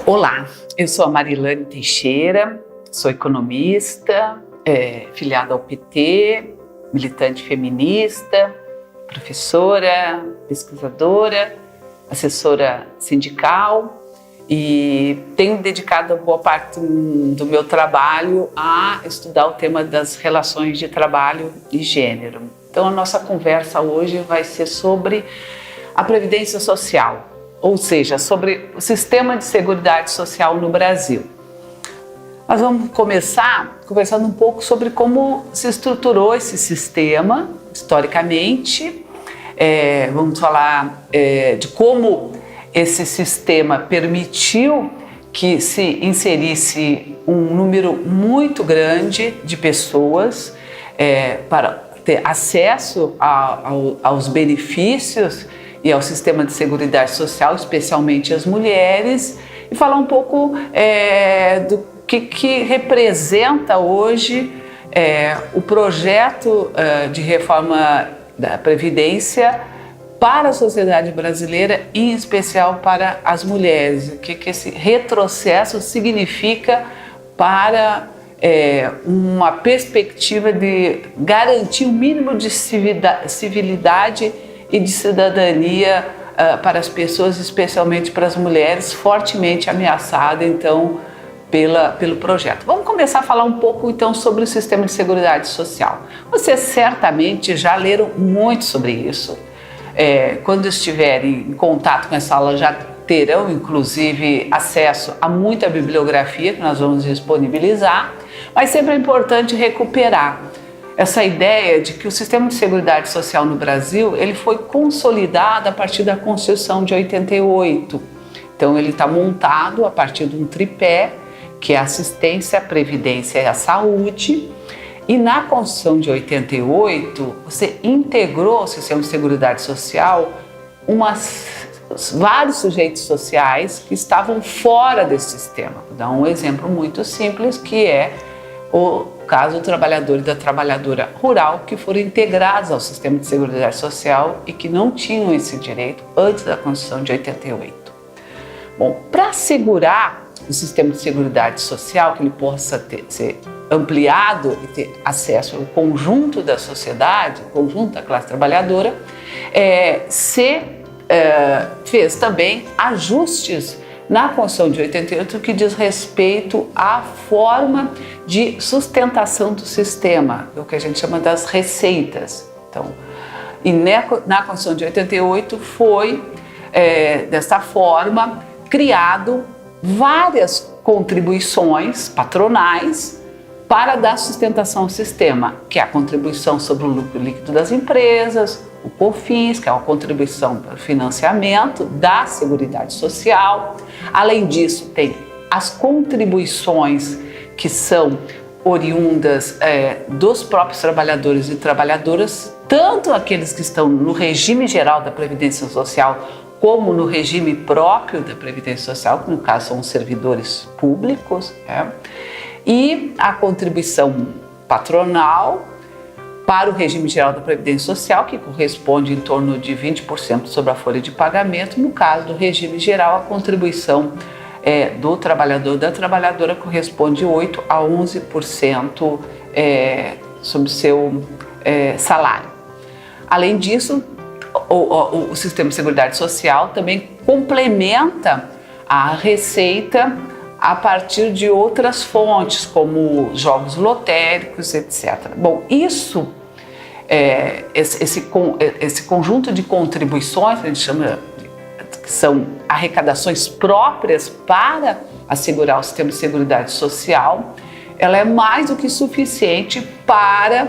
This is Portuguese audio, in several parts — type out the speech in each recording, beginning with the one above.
Olá, eu sou a Marilane Teixeira, sou economista, filiada ao PT, militante feminista, professora, pesquisadora, assessora sindical e tenho dedicado boa parte do meu trabalho a estudar o tema das relações de trabalho e gênero. Então a nossa conversa hoje vai ser sobre a Previdência Social, ou seja, sobre o sistema de seguridade social no Brasil. Nós vamos começar conversando um pouco sobre como se estruturou esse sistema historicamente. Vamos falar de como esse sistema permitiu que se inserisse um número muito grande de pessoas para ter acesso aos benefícios e ao sistema de seguridade social, especialmente as mulheres, e falar um pouco do que representa hoje o projeto de reforma da Previdência para a sociedade brasileira, em especial para as mulheres. O que esse retrocesso significa para uma perspectiva de garantir o mínimo de civilidade e de cidadania para as pessoas, especialmente para as mulheres, fortemente ameaçadas, então, pelo projeto. Vamos começar a falar um pouco, então, sobre o sistema de seguridade social. Vocês certamente já leram muito sobre isso. Quando estiverem em contato com essa aula, já terão, inclusive, acesso a muita bibliografia que nós vamos disponibilizar, mas sempre é importante recuperar essa ideia de que o sistema de seguridade social no Brasil ele foi consolidado a partir da Constituição de 88. Então ele está montado a partir de um tripé, que é a assistência, a previdência e a saúde. E na Constituição de 88, você integrou ao sistema de seguridade social vários sujeitos sociais que estavam fora desse sistema. Vou dar um exemplo muito simples, que é o caso do trabalhador e da trabalhadora rural que foram integrados ao sistema de seguridade social e que não tinham esse direito antes da Constituição de 88. Bom, para assegurar o sistema de seguridade social, que ele possa ser ampliado e ter acesso ao conjunto da sociedade, conjunto da classe trabalhadora, fez também ajustes na Constituição de 88 que diz respeito à forma de sustentação do sistema, o que a gente chama das receitas. Então, e na Constituição de 88 foi, desta forma, criado várias contribuições patronais para dar sustentação ao sistema, que é a contribuição sobre o lucro líquido das empresas, o COFINS, que é uma contribuição para o financiamento da Seguridade Social. Além disso, tem as contribuições que são oriundas dos próprios trabalhadores e trabalhadoras, tanto aqueles que estão no regime geral da Previdência Social, como no regime próprio da Previdência Social, que no caso são os servidores públicos, e a contribuição patronal para o regime geral da Previdência Social, que corresponde em torno de 20% sobre a folha de pagamento. No caso do regime geral, a contribuição do trabalhador e da trabalhadora corresponde de 8% a 11% sobre o seu salário. Além disso, o sistema de seguridade social também complementa a receita a partir de outras fontes, como jogos lotéricos, etc. Bom, isso, esse conjunto de contribuições, a gente chama, que são arrecadações próprias para assegurar o sistema de seguridade social, ela é mais do que suficiente para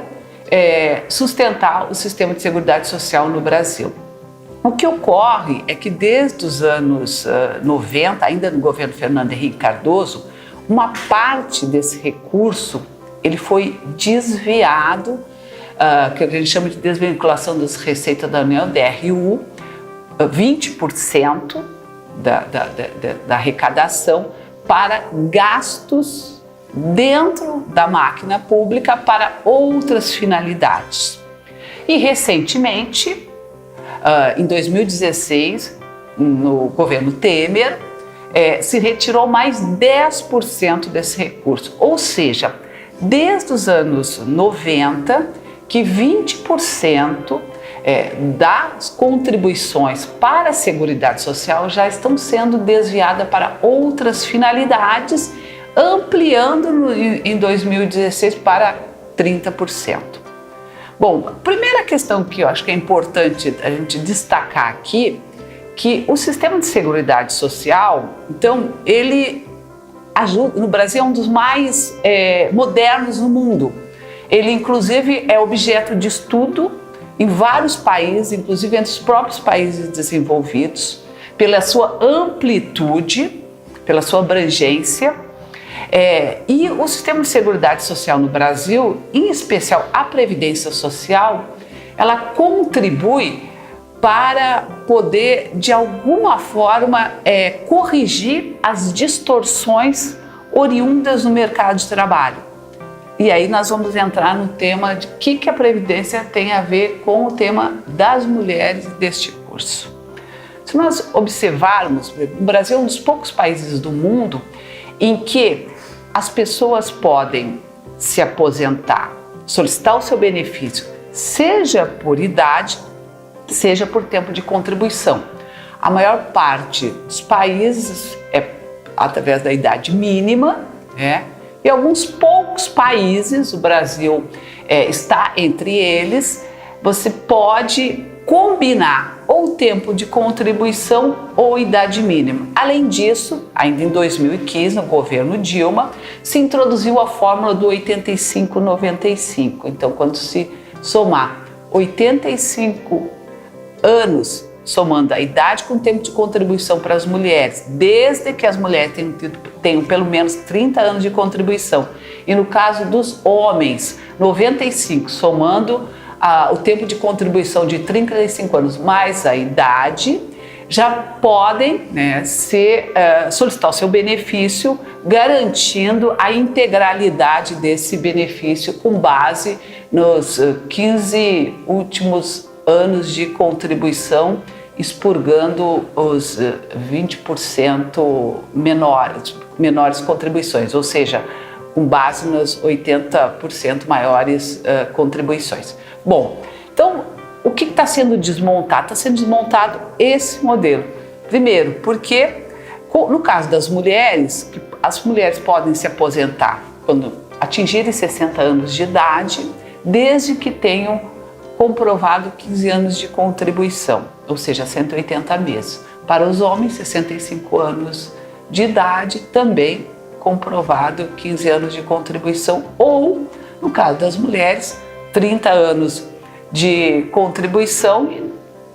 sustentar o sistema de seguridade social no Brasil. O que ocorre é que desde os anos 90, ainda no governo Fernando Henrique Cardoso, uma parte desse recurso ele foi desviado, que a gente chama de desvinculação das receitas da União, DRU, 20% da arrecadação para gastos dentro da máquina pública para outras finalidades. E recentemente, em 2016, no governo Temer, se retirou mais 10% desse recurso. Ou seja, desde os anos 90, que 20% das contribuições para a Seguridade Social já estão sendo desviadas para outras finalidades, ampliando em 2016 para 30%. Bom, a primeira questão que eu acho que é importante a gente destacar aqui, que o sistema de Seguridade Social, então, ele ajuda, no Brasil é um dos mais modernos no mundo. Ele, inclusive, é objeto de estudo em vários países, inclusive entre os próprios países desenvolvidos, pela sua amplitude, pela sua abrangência. E o sistema de Seguridade Social no Brasil, em especial a Previdência Social, ela contribui para poder, de alguma forma, corrigir as distorções oriundas no mercado de trabalho. E aí nós vamos entrar no tema de que a Previdência tem a ver com o tema das mulheres deste curso. Se nós observarmos, o Brasil é um dos poucos países do mundo em que as pessoas podem se aposentar, solicitar o seu benefício, seja por idade, seja por tempo de contribuição. A maior parte dos países é através da idade mínima, e alguns poucos países, o Brasil está entre eles, você pode combinar ou tempo de contribuição ou idade mínima. Além disso, ainda em 2015, no governo Dilma, se introduziu a fórmula do 85-95. Então, quando se somar 85 anos, somando a idade com o tempo de contribuição para as mulheres, desde que as mulheres tenham pelo menos 30 anos de contribuição, e no caso dos homens, 95, somando o tempo de contribuição de 35 anos mais a idade, já podem solicitar o seu benefício, garantindo a integralidade desse benefício com base nos 15 últimos anos de contribuição, expurgando os 20% menores contribuições, ou seja, com base nas 80% maiores contribuições. Bom, então, o que está sendo desmontado? Está sendo desmontado esse modelo. Primeiro, porque no caso das mulheres, as mulheres podem se aposentar quando atingirem 60 anos de idade, desde que tenham comprovado 15 anos de contribuição, ou seja, 180 meses. Para os homens, 65 anos de idade, também comprovado 15 anos de contribuição, ou, no caso das mulheres, 30 anos de contribuição,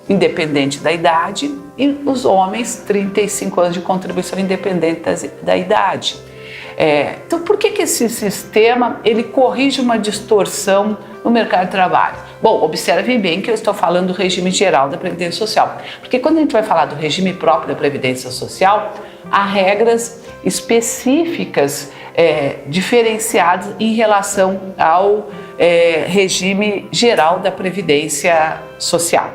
independente da idade, e os homens, 35 anos de contribuição, independente da idade. Então, por que esse sistema ele corrige uma distorção no mercado de trabalho? Bom, observem bem que eu estou falando do regime geral da Previdência Social, porque quando a gente vai falar do regime próprio da Previdência Social, há regras específicas diferenciadas em relação ao regime geral da Previdência Social.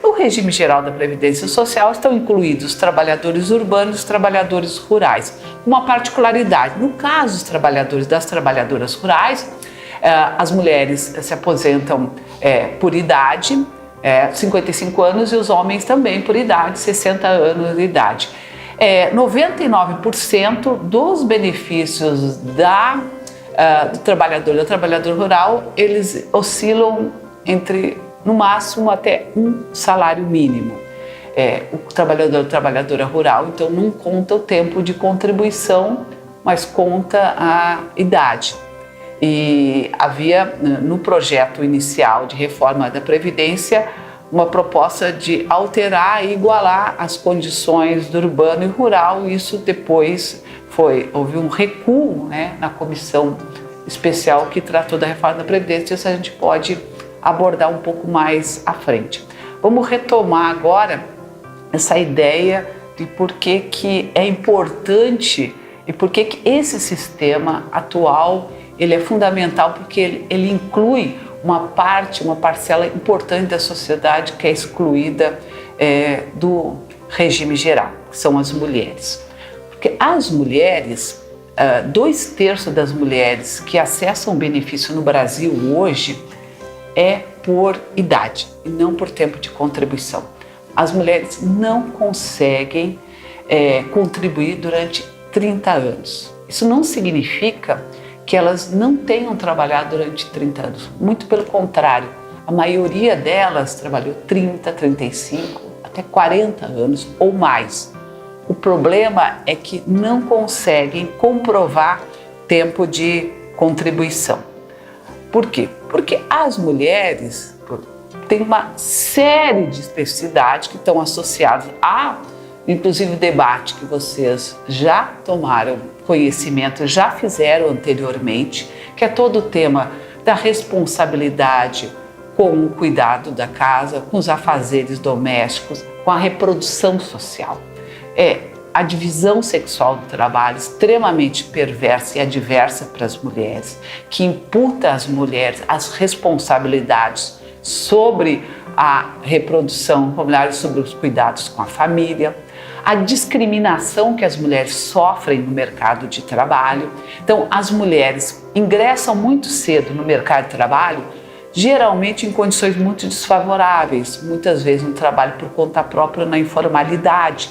No regime geral da Previdência Social estão incluídos os trabalhadores urbanos e os trabalhadores rurais. Uma particularidade, no caso dos trabalhadores e das trabalhadoras rurais, as mulheres se aposentam por idade, 55 anos, e os homens também por idade, 60 anos de idade. 99% dos benefícios do trabalhador e da trabalhadora rural, eles oscilam entre, no máximo, até um salário mínimo. O trabalhador e a trabalhadora rural, então, não conta o tempo de contribuição, mas conta a idade. E havia, no projeto inicial de reforma da Previdência, uma proposta de alterar e igualar as condições do urbano e rural. Isso depois houve um recuo, na comissão especial que tratou da reforma da Previdência. Isso a gente pode abordar um pouco mais à frente. Vamos retomar agora essa ideia de por que é importante e por que esse sistema atual ele é fundamental, porque ele inclui uma parcela importante da sociedade que é excluída do regime geral, que são as mulheres. Porque as mulheres, 2/3 das mulheres que acessam o benefício no Brasil hoje é por idade e não por tempo de contribuição. As mulheres não conseguem contribuir durante 30 anos. Isso não significa que elas não tenham trabalhado durante 30 anos. Muito pelo contrário, a maioria delas trabalhou 30, 35, até 40 anos ou mais. O problema é que não conseguem comprovar tempo de contribuição. Por quê? Porque as mulheres têm uma série de especificidades que estão associadas a, inclusive, o debate que vocês já tomaram conhecimento, já fizeram anteriormente, que é todo o tema da responsabilidade com o cuidado da casa, com os afazeres domésticos, com a reprodução social. A divisão sexual do trabalho extremamente perversa e adversa para as mulheres, que imputa às mulheres as responsabilidades sobre a reprodução familiar, sobre os cuidados com a família, a discriminação que as mulheres sofrem no mercado de trabalho. Então, as mulheres ingressam muito cedo no mercado de trabalho, geralmente em condições muito desfavoráveis, muitas vezes no trabalho por conta própria, na informalidade.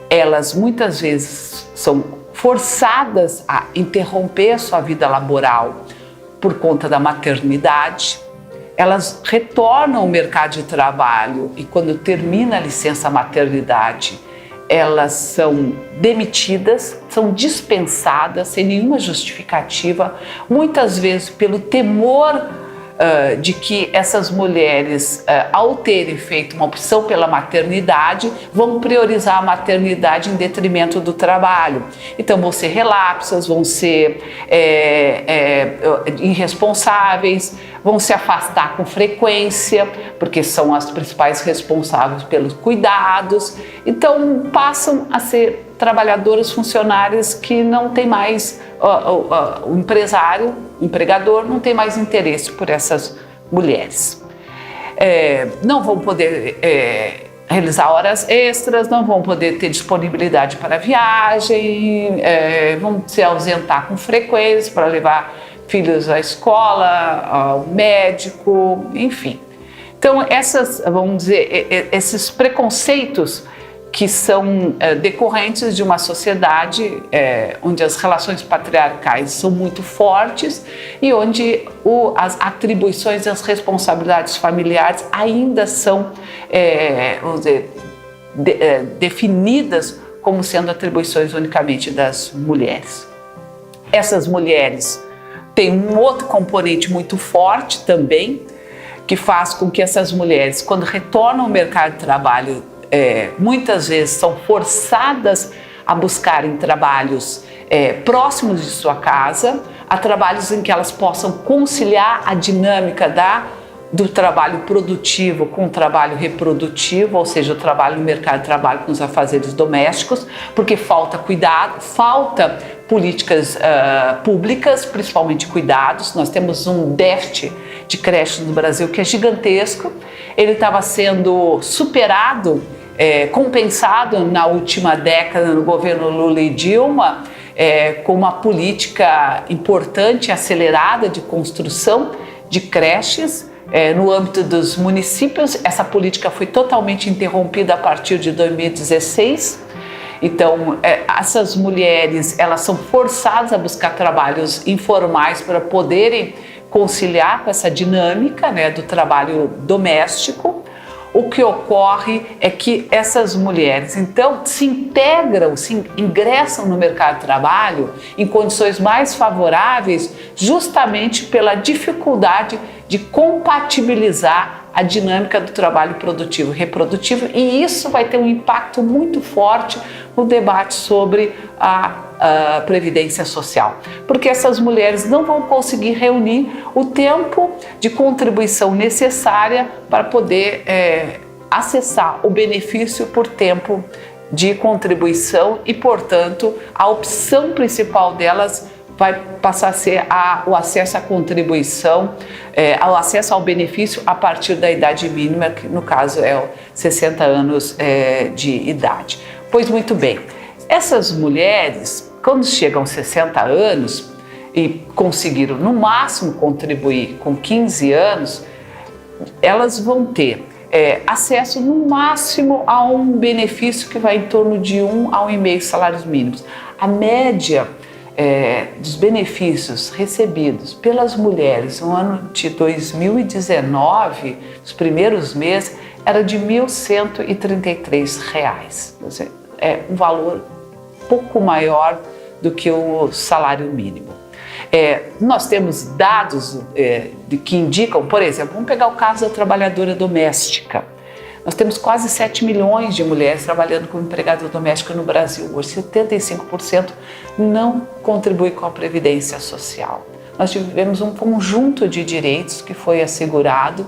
Elas muitas vezes são forçadas a interromper a sua vida laboral por conta da maternidade. Elas retornam ao mercado de trabalho e quando termina a licença maternidade, elas são demitidas, são dispensadas sem nenhuma justificativa, muitas vezes pelo temor de que essas mulheres, ao terem feito uma opção pela maternidade, vão priorizar a maternidade em detrimento do trabalho. Então vão ser relapsas, vão ser irresponsáveis, vão se afastar com frequência, porque são as principais responsáveis pelos cuidados. Então passam a ser trabalhadoras funcionárias que não tem mais, o empresário, o empregador, não tem mais interesse por essas mulheres. Não vão poder realizar horas extras, não vão poder ter disponibilidade para viagem, vão se ausentar com frequência para levar filhos à escola, ao médico, enfim. Então, vamos dizer, esses preconceitos que são decorrentes de uma sociedade onde as relações patriarcais são muito fortes e onde as atribuições e as responsabilidades familiares ainda são, vamos dizer, definidas como sendo atribuições unicamente das mulheres. Essas mulheres têm um outro componente muito forte também, que faz com que essas mulheres, quando retornam ao mercado de trabalho, muitas vezes são forçadas a buscarem trabalhos próximos de sua casa, a trabalhos em que elas possam conciliar a dinâmica do trabalho produtivo com o trabalho reprodutivo, ou seja, o trabalho no mercado de trabalho com os afazeres domésticos, porque falta cuidado, falta políticas públicas, principalmente cuidados. Nós temos um déficit de creches no Brasil que é gigantesco. Ele estava sendo superado, compensado na última década no governo Lula e Dilma, com uma política importante, acelerada de construção de creches no âmbito dos municípios. Essa política foi totalmente interrompida a partir de 2016. Então, essas mulheres, elas são forçadas a buscar trabalhos informais para poderem conciliar com essa dinâmica, do trabalho doméstico. O que ocorre é que essas mulheres, então, se integram, se ingressam no mercado de trabalho em condições mais favoráveis, justamente pela dificuldade de compatibilizar a dinâmica do trabalho produtivo e reprodutivo, e isso vai ter um impacto muito forte no debate sobre a previdência social, porque essas mulheres não vão conseguir reunir o tempo de contribuição necessária para poder acessar o benefício por tempo de contribuição e, portanto, a opção principal delas vai passar a ser o acesso à contribuição, o acesso ao benefício a partir da idade mínima, que no caso é 60 anos de idade. Pois muito bem, Essas mulheres, quando chegam aos 60 anos e conseguiram no máximo contribuir com 15 anos, elas vão ter acesso no máximo a um benefício que vai em torno de 1 a 1,5 salários mínimos. A média dos benefícios recebidos pelas mulheres no ano de 2019, nos primeiros meses, era de R$ 1.133. É um valor pouco maior do que o salário mínimo. Nós temos dados que indicam, por exemplo, vamos pegar o caso da trabalhadora doméstica. Nós temos quase 7 milhões de mulheres trabalhando como empregada doméstica no Brasil. Hoje, 75% não contribui com a Previdência Social. Nós tivemos um conjunto de direitos que foi assegurado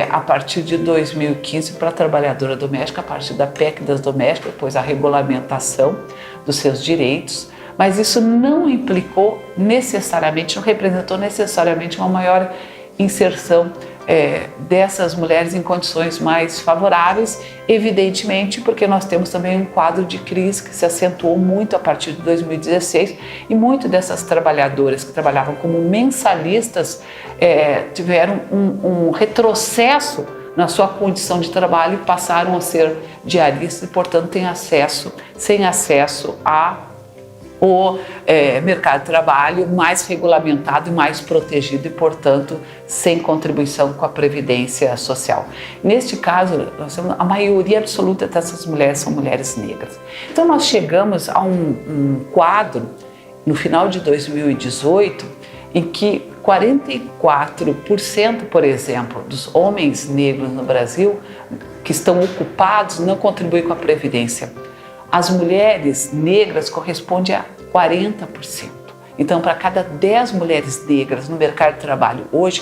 a partir de 2015 para a trabalhadora doméstica, a partir da PEC das domésticas, depois a regulamentação dos seus direitos, mas isso não implicou necessariamente, não representou necessariamente uma maior inserção dessas mulheres em condições mais favoráveis, evidentemente porque nós temos também um quadro de crise que se acentuou muito a partir de 2016 e muito dessas trabalhadoras que trabalhavam como mensalistas tiveram um retrocesso na sua condição de trabalho e passaram a ser diaristas e, portanto, sem acesso ao mercado de trabalho mais regulamentado e mais protegido e, portanto, sem contribuição com a Previdência Social. Neste caso, a maioria absoluta dessas mulheres são mulheres negras. Então, nós chegamos a um quadro, no final de 2018, em que 44%, por exemplo, dos homens negros no Brasil que estão ocupados não contribuem com a Previdência. As mulheres negras correspondem a 40%. Então, para cada 10 mulheres negras no mercado de trabalho hoje,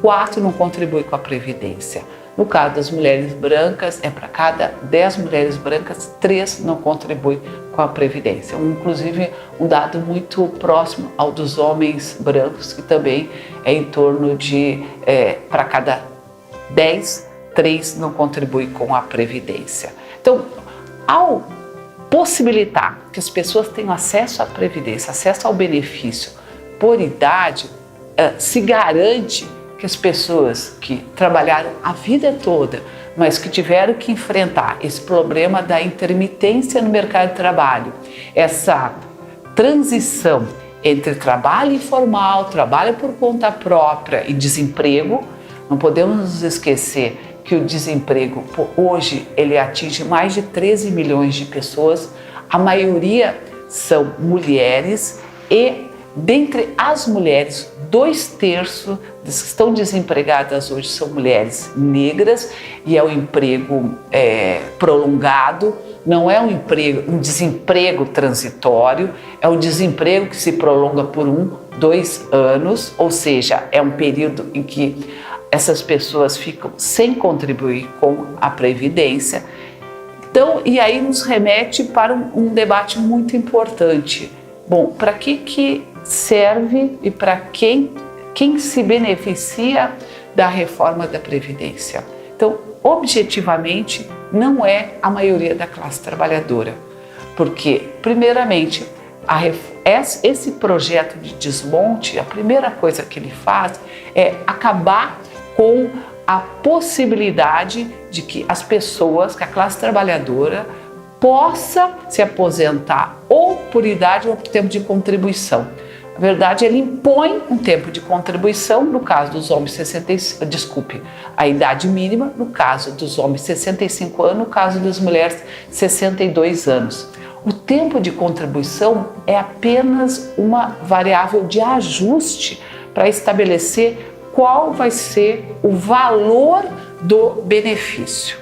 4 não contribuem com a Previdência. No caso das mulheres brancas, para cada 10 mulheres brancas, 3 não contribuem com a Previdência. Inclusive, um dado muito próximo ao dos homens brancos, que também é em torno de, para cada 10, 3 não contribuem com a Previdência. Então, ao possibilitar que as pessoas tenham acesso à Previdência, acesso ao benefício por idade, se garante que as pessoas que trabalharam a vida toda, mas que tiveram que enfrentar esse problema da intermitência no mercado de trabalho, essa transição entre trabalho informal, trabalho por conta própria e desemprego, não podemos nos esquecer que o desemprego hoje ele atinge mais de 13 milhões de pessoas, a maioria são mulheres e dentre as mulheres, 2/3 das que estão desempregadas hoje são mulheres negras e é um emprego prolongado, não é um desemprego transitório, é um desemprego que se prolonga por 1, 2 anos, ou seja, é um período em que essas pessoas ficam sem contribuir com a Previdência. Então, e aí nos remete para um debate muito importante. Bom, para que serve e para quem se beneficia da reforma da Previdência? Então, objetivamente, não é a maioria da classe trabalhadora, porque, primeiramente, esse projeto de desmonte, a primeira coisa que ele faz é acabar com a possibilidade de que as pessoas, que a classe trabalhadora, possa se aposentar ou por idade ou por tempo de contribuição. Na verdade, ele impõe um tempo de contribuição, no caso dos homens a idade mínima, no caso dos homens 65 anos, no caso das mulheres 62 anos. O tempo de contribuição é apenas uma variável de ajuste para estabelecer qual vai ser o valor do benefício.